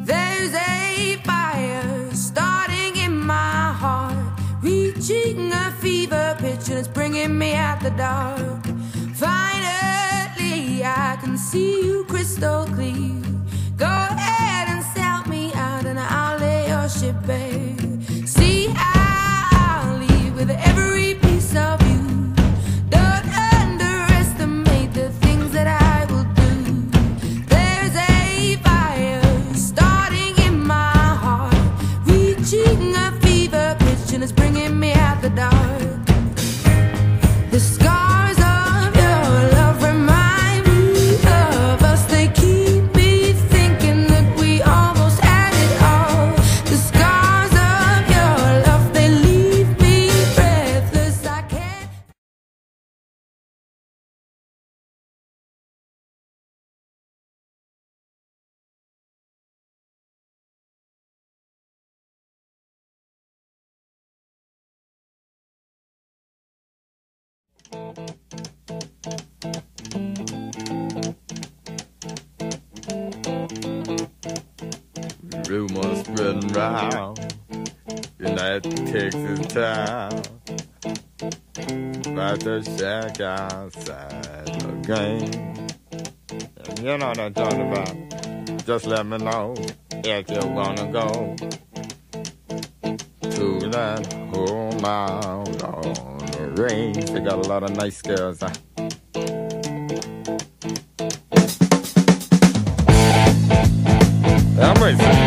There's a fire starting in my heart, reaching a fever pitch and it's bringing me out the dark. Finally, I can see you crystal clear. Go ahead and sell me out and I'll lay your ship bare. See, I'll leave with every piece of you. Don't underestimate the things that I will do. There's a fire starting in my heart, reaching a fever pitch and it's bringing me out the dark. The scars of your love remind me of us. They keep me thinking that we almost had it all. The scars of your love, they leave me breathless. I can't. Rumors spreading round in that Texas town about the shack outside the game. And you know what I'm talking about. Just let me know if you wanna go to that home out on the range. They got a lot of nice girls. I'm racing.